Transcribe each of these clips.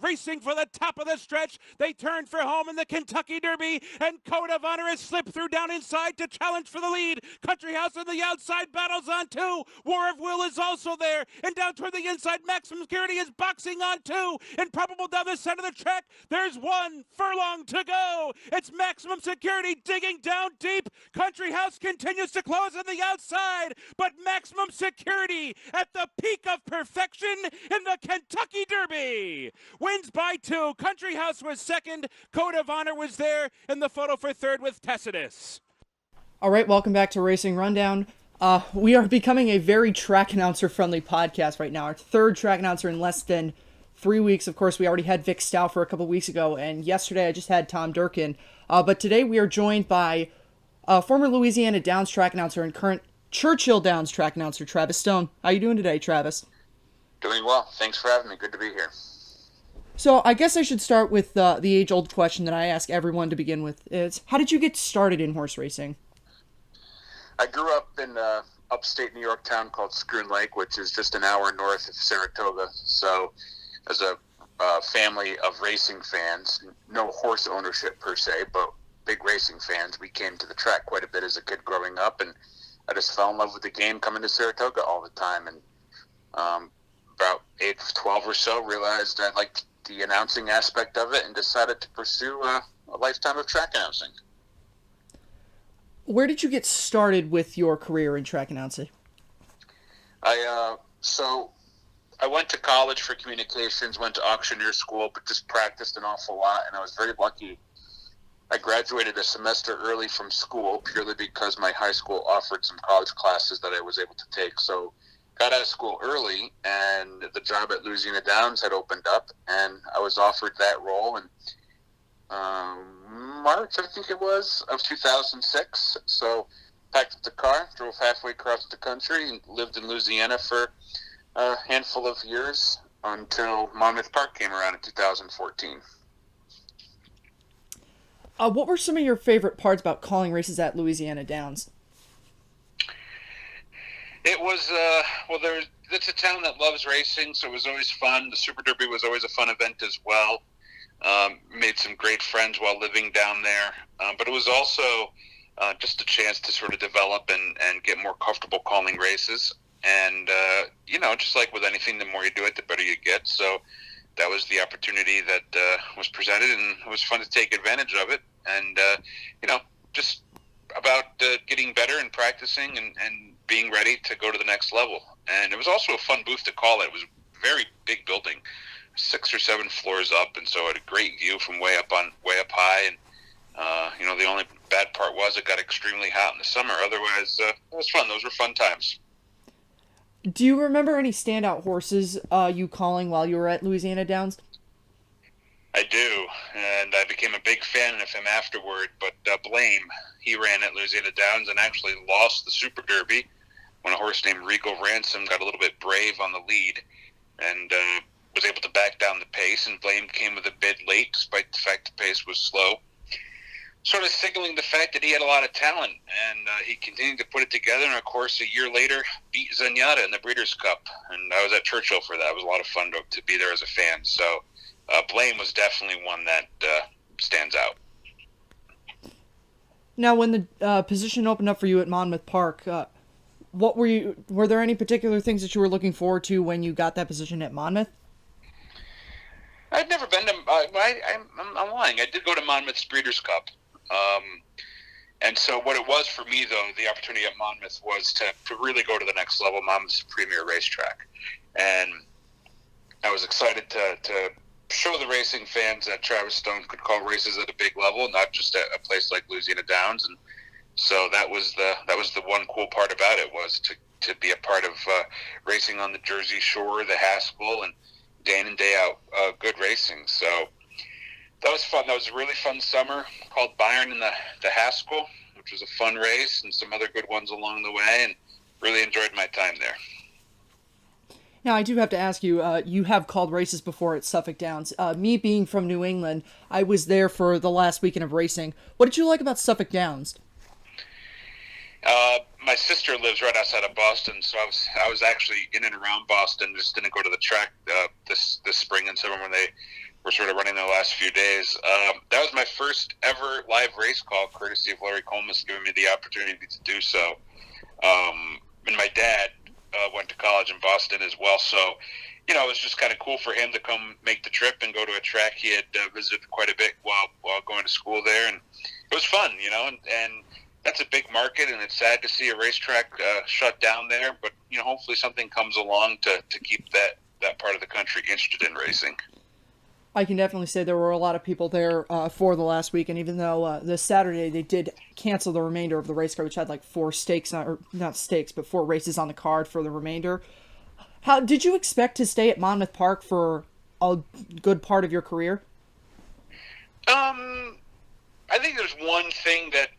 racing for the top of the stretch. They turn for home in the Kentucky Derby, and Code of Honor has slipped through down inside to challenge for the lead. Country House on the outside battles on two. War of Will is also there, and down toward the inside, Maximum Security is boxing on two. Improbable down the center of the track. There's 1 furlong to go. It's Maximum Security digging down deep. Country House continues to close on the outside, but Maximum Security at the peak of perfection in the Kentucky Derby wins by 2. Country House was second. Code of Honor was there in the photo for third with Tacitus. All right, welcome back to Racing Rundown. We are becoming a very track announcer friendly podcast right now. Our third track announcer in less than 3 weeks. Of course, we already had Vic Stauffer a couple weeks ago, and yesterday I just had Tom Durkin. But today we are joined by former Louisiana Downs track announcer and current Churchill Downs track announcer, Travis Stone. How you doing today, Travis? Doing well. Thanks for having me. Good to be here. So I guess I should start with the age-old question that I ask everyone to begin with. Is how did you get started in horse racing? I grew up in upstate New York town called Schroon Lake, which is just an hour north of Saratoga. So as a family of racing fans, no horse ownership per se, but big racing fans, we came to the track quite a bit as a kid growing up, and I just fell in love with the game coming to Saratoga all the time. And about age 12 or so, realized I liked the announcing aspect of it and decided to pursue a lifetime of track announcing. Where did you get started with your career in track announcing? So I went to college for communications, went to auctioneer school, but just practiced an awful lot, and I was very lucky. I graduated a semester early from school purely because my high school offered some college classes that I was able to take. So got out of school early, and the job at Louisiana Downs had opened up, and I was offered that role in March, I think it was, of 2006. So packed up the car, drove halfway across the country, and lived in Louisiana for a handful of years until Monmouth Park came around in 2014. What were some of your favorite parts about calling races at Louisiana Downs? It was, it's a town that loves racing, so it was always fun. The Super Derby was always a fun event as well. Made some great friends while living down there. But it was also just a chance to sort of develop and get more comfortable calling races. And, just like with anything, the more you do it, the better you get. So that was the opportunity that was presented, and it was fun to take advantage of it. And, just about getting better and practicing and being ready to go to the next level. And it was also a fun booth to call it. It was a very big building, 6 or 7 floors up, and so it had a great view from way up high. And the only bad part was it got extremely hot in the summer. Otherwise, it was fun. Those were fun times. Do you remember any standout horses you calling while you were at Louisiana Downs? I do, and I became a big fan of him afterward. But Blame, he ran at Louisiana Downs and actually lost the Super Derby when a horse named Regal Ransom got a little bit brave on the lead and was able to back down the pace. And Blame came with a bid late, despite the fact the pace was slow, sort of signaling the fact that he had a lot of talent, and he continued to put it together. And of course, a year later, beat Zenyatta in the Breeders' Cup, and I was at Churchill for that. It was a lot of fun to be there as a fan. So Blame was definitely one that stands out. Now, when the position opened up for you at Monmouth Park, were there any particular things that you were looking forward to when you got that position at Monmouth? I'd never been to. I'm lying. I did go to Monmouth's Breeders' Cup, and so what it was for me, though, the opportunity at Monmouth was to really go to the next level. Monmouth's premier racetrack, and I was excited to show the racing fans that Travis Stone could call races at a big level, not just at a place like Louisiana Downs. And so that was the one cool part about it, was to be a part of racing on the Jersey Shore, the Haskell, and day in and day out good racing. So that was fun. That was a really fun summer. Called Byron in the Haskell, which was a fun race, and some other good ones along the way, and really enjoyed my time there. Now, I do have to ask you, you have called races before at Suffolk Downs. Me being from New England, I was there for the last weekend of racing. What did you like about Suffolk Downs? My sister lives right outside of Boston, so I was actually in and around Boston. Just didn't go to the track this spring and summer when they were sort of running the last few days. That was my first ever live race call, courtesy of Larry Comas giving me the opportunity to do so. And my dad went to college in Boston as well, so it was just kind of cool for him to come make the trip and go to a track he had visited quite a bit while going to school there, and it was fun, and that's a big market, and it's sad to see a racetrack shut down there, but hopefully something comes along to keep that part of the country interested in racing. I can definitely say there were a lot of people there for the last week, and even though this Saturday they did cancel the remainder of the race card, which had like 4 stakes, or not stakes, but 4 races on the card for the remainder. How did you expect to stay at Monmouth Park for a good part of your career? I think there's one thing that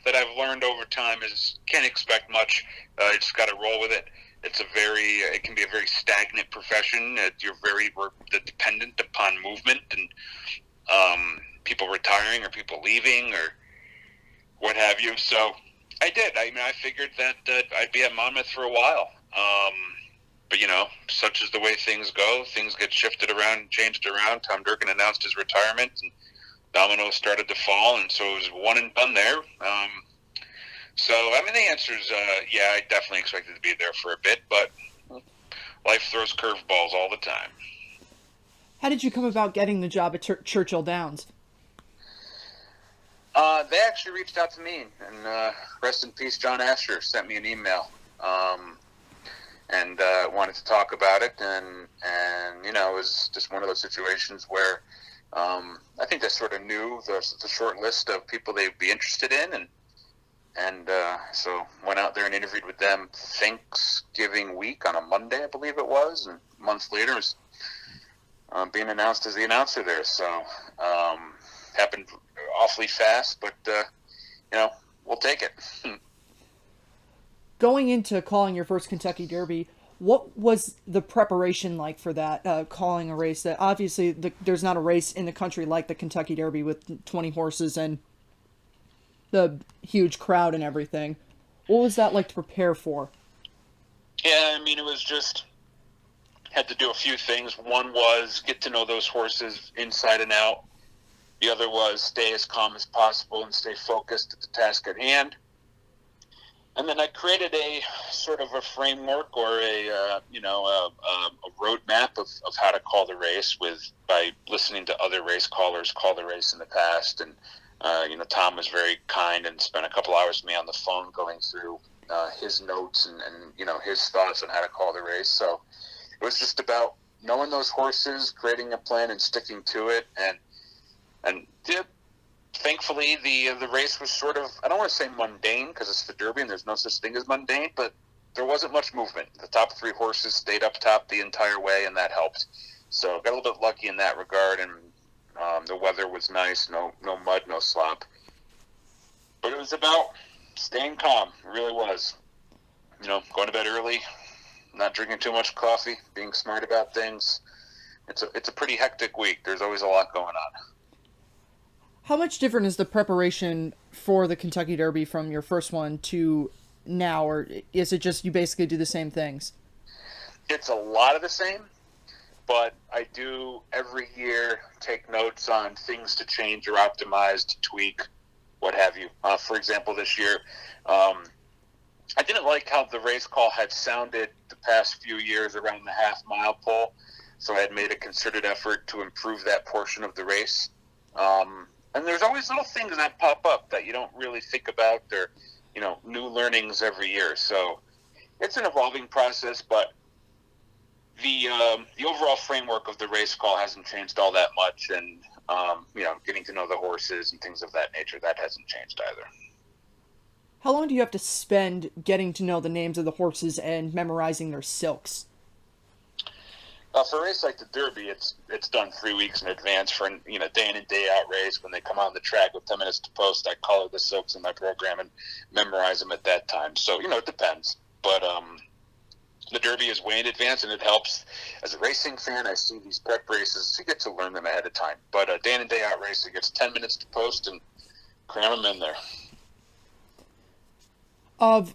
I've learned over time is can't expect much. You just got to roll with it. It can be a very stagnant profession. You're very dependent upon movement and people retiring or people leaving or what have you. So I did. I figured that I'd be at Monmouth for a while. But such is the way things go. Things get shifted around, changed around. Tom Durkin announced his retirement, and dominoes started to fall, and so it was one and done there. So, the answer is, I definitely expected to be there for a bit, but life throws curveballs all the time. How did you come about getting the job at Churchill Downs? They actually reached out to me, and rest in peace, John Asher sent me an email, and wanted to talk about it, and it was just one of those situations where I think they sort of knew the short list of people they'd be interested in, and so went out there and interviewed with them Thanksgiving week on a Monday, I believe it was, and a month later was being announced as the announcer there. So happened awfully fast, but we'll take it. Going into calling your first Kentucky Derby, what was the preparation like for that, calling a race that obviously there's not a race in the country like the Kentucky Derby with 20 horses and the huge crowd and everything? What was that like to prepare for? Yeah, it was just had to do a few things. One was get to know those horses inside and out. The other was stay as calm as possible and stay focused at the task at hand. And then I created a sort of a framework or a roadmap of how to call the race by listening to other race callers call the race in the past. And, Tom was very kind and spent a couple hours with me on the phone going through his notes and his thoughts on how to call the race. So it was just about knowing those horses, creating a plan and sticking to it. And thankfully, the race was sort of, I don't want to say mundane because it's the Derby and there's no such thing as mundane, but there wasn't much movement. The top 3 horses stayed up top the entire way, and that helped. So got a little bit lucky in that regard, and the weather was nice, no mud, no slop. But it was about staying calm. It really was. Going to bed early, not drinking too much coffee, being smart about things. It's a pretty hectic week. There's always a lot going on. How much different is the preparation for the Kentucky Derby from your first one to now, or is it just you basically do the same things? It's a lot of the same, but I do every year take notes on things to change or optimize, to tweak, what have you. For example, this year, I didn't like how the race call had sounded the past few years around the half-mile pole, so I had made a concerted effort to improve that portion of the race. And there's always little things that pop up that you don't really think about. They're, new learnings every year. So it's an evolving process, but the overall framework of the race call hasn't changed all that much. And, getting to know the horses and things of that nature, that hasn't changed either. How long do you have to spend getting to know the names of the horses and memorizing their silks? For a race like the Derby, it's done 3 weeks in advance for day in and day out race. When they come on the track with 10 minutes to post, I color the silks in my program and memorize them at that time. So it depends. But the Derby is way in advance, and it helps. As a racing fan, I see these prep races. You get to learn them ahead of time. But day in and day out race, it gets 10 minutes to post and cram them in there. Of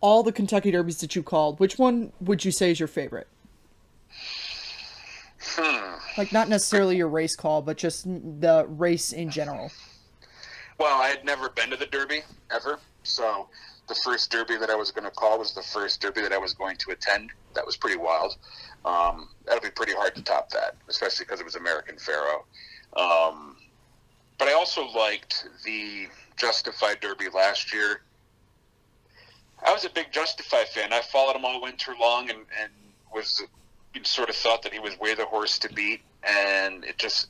all the Kentucky Derbies that you called, which one would you say is your favorite? Like, not necessarily your race call, but just the race in general. Well, I had never been to the Derby ever, so the first Derby that I was going to call was the first Derby that I was going to attend. That was pretty wild. That'll be pretty hard to top that, especially because it was American Pharoah. But I also liked the Justified Derby last year. I was a big Justify fan. I followed him all winter long and was sort of thought that he was way the horse to beat, and it just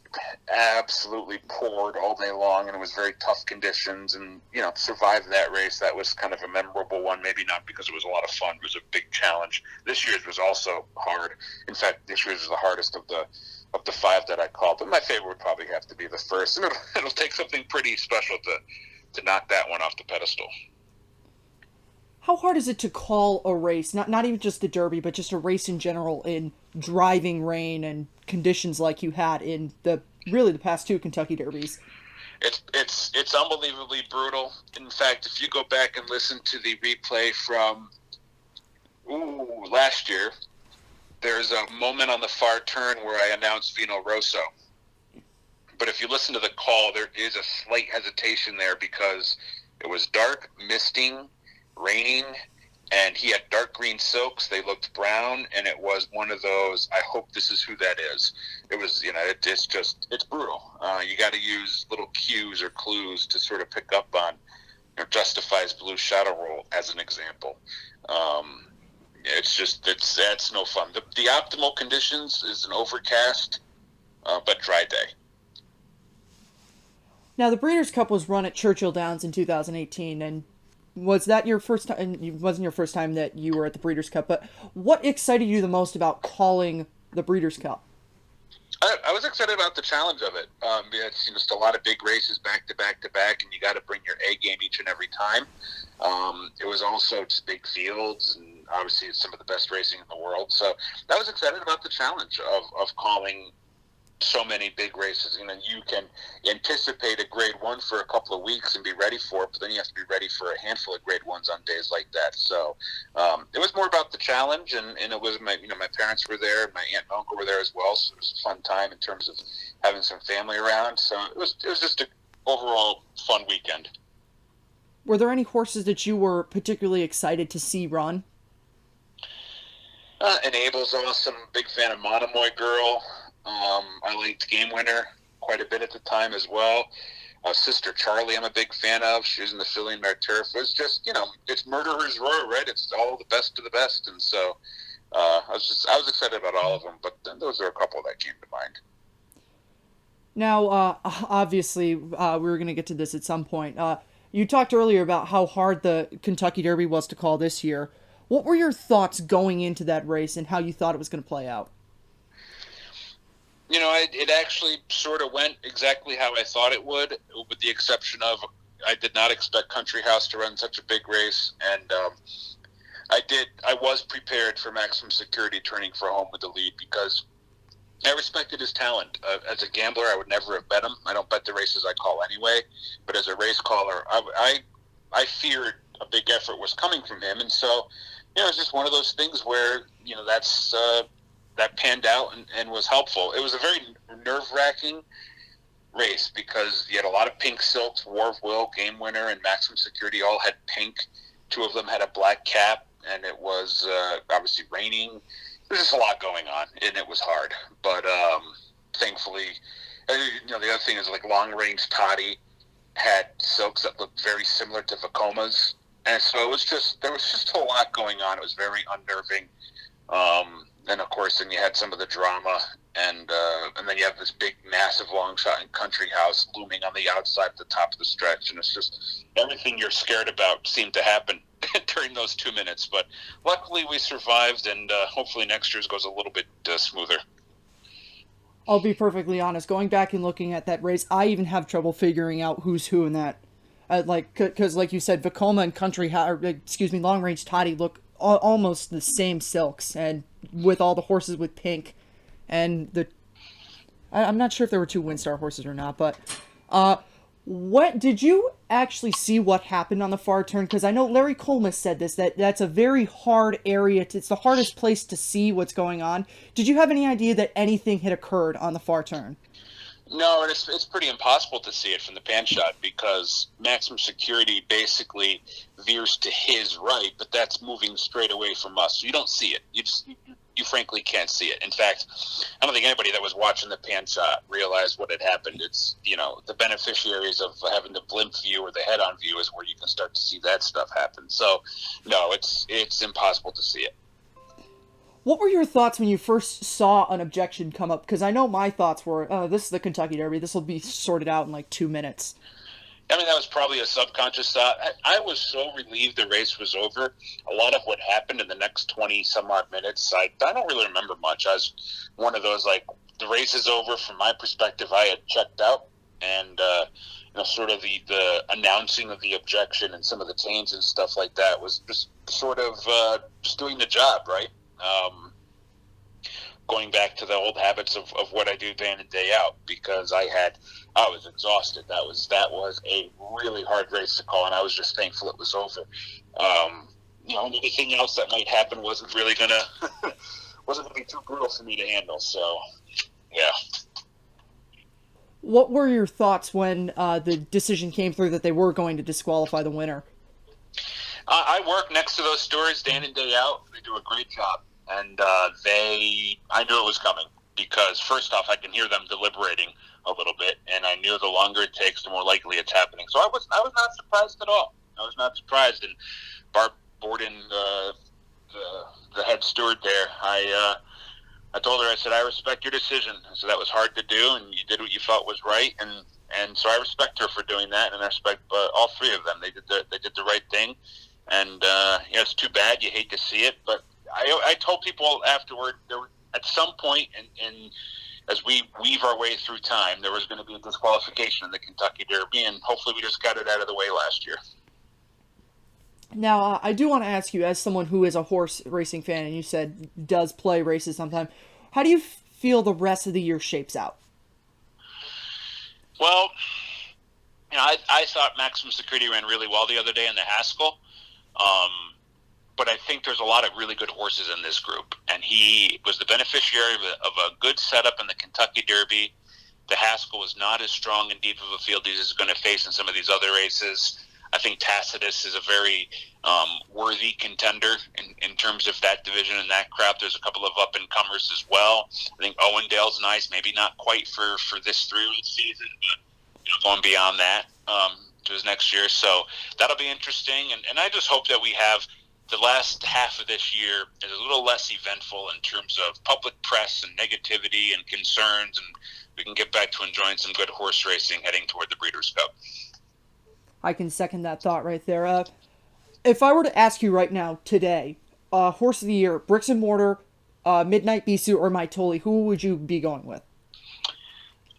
absolutely poured all day long, and it was very tough conditions, and survived that race. That was kind of a memorable one, maybe not because it was a lot of fun, it was a big challenge. This year's was also hard. In fact, this year's was the hardest of the 5 that I called, but my favorite would probably have to be the first, and it'll take something pretty special to knock that one off the pedestal. How hard is it to call a race, not even just the Derby, but just a race in general, in driving rain and conditions like you had in the past 2 Kentucky Derbies? It's unbelievably brutal. In fact, if you go back and listen to the replay from last year, there's a moment on the far turn where I announced Vino Rosso. But if you listen to the call, there is a slight hesitation there because it was dark, misting, raining, and he had dark green silks. They looked brown, and it was one of those, I hope this is who that is. It was, it's brutal. You got to use little cues or clues to sort of pick up on Justify's blue shadow roll as an example. That's no fun. The optimal conditions is an overcast but dry day. Now, the Breeders' Cup was run at Churchill Downs in 2018, and was that your first time? It wasn't your first time that you were at the Breeders' Cup, but what excited you the most about calling the Breeders' Cup? I was excited about the challenge of it. It's just a lot of big races back to back to back, and you got to bring your A game each and every time. It was also just big fields, and obviously it's some of the best racing in the world. So I was excited about the challenge of calling so many big races. You can anticipate a grade 1 for a couple of weeks and be ready for it, but then you have to be ready for a handful of grade 1s on days like that. So it was more about the challenge, and it was my parents were there, my aunt and uncle were there as well, so it was a fun time in terms of having some family around. So it was just an overall fun weekend. Were there any horses that you were particularly excited to see run? Enable's awesome. Big fan of Monomoy Girl. I liked Game Winner quite a bit at the time as well. Sister Charlie I'm a big fan of. She was in the filly and Mare Turf. It was just, it's Murderer's Row, right? It's all the best of the best. And so I was excited about all of them, but those are a couple that came to mind. Now, obviously, we were going to get to this at some point. You talked earlier about how hard the Kentucky Derby was to call this year. What were your thoughts going into that race and how you thought it was going to play out? It actually sort of went exactly how I thought it would, with the exception of I did not expect Country House to run such a big race, and I was prepared for Maximum Security turning for home with the lead because I respected his talent. As a gambler, I would never have bet him. I don't bet the races I call anyway, but as a race caller, I feared a big effort was coming from him, and so it's just one of those things where that panned out and was helpful. It was a very nerve-wracking race because you had a lot of pink silks. War of Will, Game Winner, and Maximum Security all had pink. 2 of them had a black cap, and it was obviously raining. There was just a lot going on, and it was hard. But thankfully, the other thing is Long Range Toddy had silks that looked very similar to Vacoma's, and so there was just a lot going on. It was very unnerving. And of course, then you had some of the drama, and then you have this big, massive long shot in Country House looming on the outside at the top of the stretch, and it's just everything you're scared about seemed to happen during those 2 minutes. But luckily, we survived, and hopefully next year's goes a little bit smoother. I'll be perfectly honest. Going back and looking at that race, I even have trouble figuring out who's who in that. Because like you said, Vacoma and Long Range Toddy look almost the same silks, and with all the horses with pink, and I'm not sure if there were 2 Windstar horses or not, but What did you actually see what happened on the far turn? Because I know Larry Colmus said this, that that's a very hard area. It's the hardest place to see what's going on. Did you have any idea that anything had occurred on the far turn? No, and it's pretty impossible to see it from the pan shot because maximum security basically veers to his right, but that's moving straight away from us. So you don't see it. You frankly can't see it. In fact, I don't think anybody that was watching the pan shot realized what had happened. It's, the beneficiaries of having the blimp view or the head-on view is where you can start to see that stuff happen. So, no, it's impossible to see it. What were your thoughts when you first saw an objection come up? Because I know my thoughts were, oh, this is the Kentucky Derby. This will be sorted out in like 2 minutes. I mean, that was probably a subconscious thought. I was so relieved the race was over. A lot of what happened in the next 20-some-odd minutes, I don't really remember much. I was one of those, like, the race is over. From my perspective, I had checked out. And, sort of the announcing of the objection and some of the tains and stuff like that was just sort of just doing the job, right? Going back to the old habits of what I do day in and day out, because I was exhausted. That was a really hard race to call, and I was just thankful it was over. Anything else that might happen wasn't really gonna be too brutal for me to handle. So, yeah. What were your thoughts when the decision came through that they were going to disqualify the winner? I work next to those stewards day in and day out. They do a great job. And I knew it was coming because, first off, I can hear them deliberating a little bit, and I knew the longer it takes, the more likely it's happening. So I was not surprised at all. I was not surprised. And Barb Borden, the head steward there, I told her, I said, I respect your decision. So that was hard to do, and you did what you felt was right, and so I respect her for doing that, and I respect all three of them. They did the right thing, and it's too bad. You hate to see it, but I told people afterward, at some point, and as we weave our way through time, there was going to be a disqualification in the Kentucky Derby, and hopefully we just got it out of the way last year. Now, I do want to ask you, as someone who is a horse racing fan, and you said does play races sometime, how do you feel the rest of the year shapes out? Well, I thought Maximum Security ran really well the other day in the Haskell. But I think there's a lot of really good horses in this group. And he was the beneficiary of a good setup in the Kentucky Derby. The Haskell was not as strong and deep of a field as he's going to face in some of these other races. I think Tacitus is a very worthy contender in terms of that division and that crop. There's a couple of up-and-comers as well. I think Owendale's nice, maybe not quite for this 3-week season, but going beyond that to his next year. So that'll be interesting. And I just hope that we have the last half of this year is a little less eventful in terms of public press and negativity and concerns, and we can get back to enjoying some good horse racing heading toward the Breeders' Cup. I can second that thought right there. If I were to ask you right now, today, Horse of the Year, Bricks and Mortar, Midnight Bisou, or Maitoli, who would you be going with?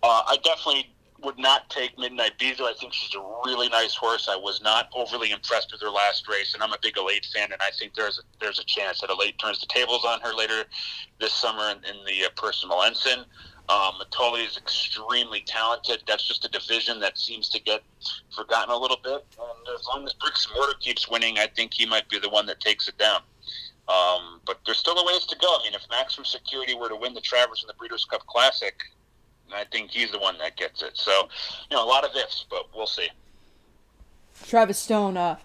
I definitely would not take Midnight Bisou. I think she's a really nice horse. I was not overly impressed with her last race, and I'm a big Elate fan, and I think there's a chance that Elate turns the tables on her later this summer in the Personal Ensign. Matoli is extremely talented. That's just a division that seems to get forgotten a little bit. And as long as Bricks and Mortar keeps winning, I think he might be the one that takes it down. But there's still a ways to go. I mean, if Maximum Security were to win the Travers and the Breeders' Cup Classic, I think he's the one that gets it. So, a lot of ifs, but we'll see. Travis Stone,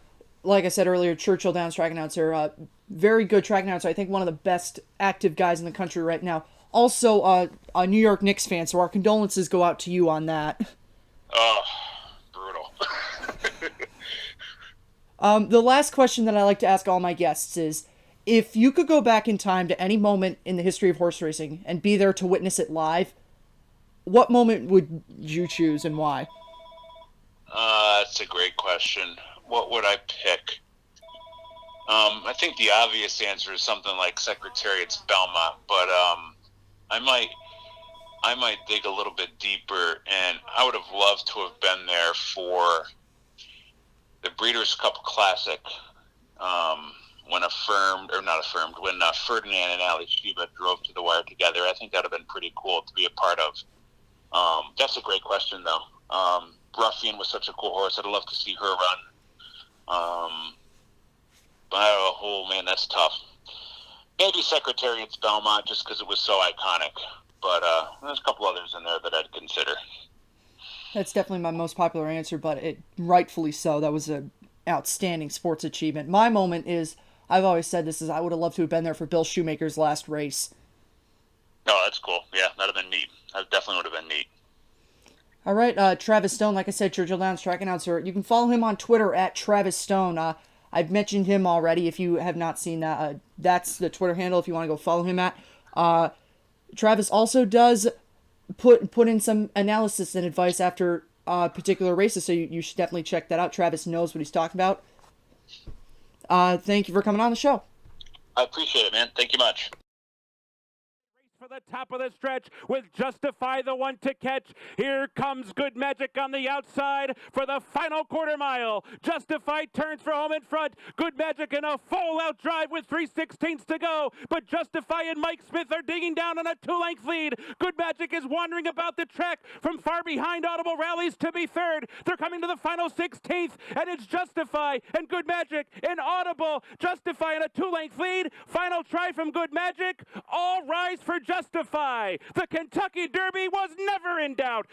like I said earlier, Churchill Downs track announcer, very good track announcer. I think one of the best active guys in the country right now. Also, a New York Knicks fan, so our condolences go out to you on that. Oh, brutal. The last question that I like to ask all my guests is, if you could go back in time to any moment in the history of horse racing and be there to witness it live, what moment would you choose and why? That's a great question. What would I pick? I think the obvious answer is something like Secretariat's Belmont, but I might dig a little bit deeper, and I would have loved to have been there for the Breeders' Cup Classic when Ferdinand and Ali Shiba drove to the wire together. I think that would have been pretty cool to be a part of. That's a great question, though. Ruffian was such a cool horse. I'd love to see her run. Oh man, that's tough. Maybe Secretariat's Belmont, just because it was so iconic. But there's a couple others in there that I'd consider. That's definitely my most popular answer, but it rightfully so. That was an outstanding sports achievement. My moment is, I've always said this, is I would have loved to have been there for Bill Shoemaker's last race. Oh, that's cool. Yeah, that'd have been neat. That definitely would have been neat. All right, Travis Stone, like I said, Churchill Downs track announcer. You can follow him on Twitter at Travis Stone. I've mentioned him already. If you have not seen that, that's the Twitter handle if you want to go follow him at. Travis also does put in some analysis and advice after particular races, so you should definitely check that out. Travis knows what he's talking about. Thank you for coming on the show. I appreciate it, man. Thank you much. For the top of the stretch with Justify the one to catch. Here comes Good Magic on the outside for the final quarter mile. Justify turns for home in front. Good Magic in a full out drive with 3/16 to go. But Justify and Mike Smith are digging down on a 2-length lead. Good Magic is wandering about the track from far behind. Audible rallies to be third. They're coming to the final 16th, and it's Justify and Good Magic and Audible. Justify in a 2-length lead. Final try from Good Magic. All rise for Justify. The Kentucky Derby was never in doubt.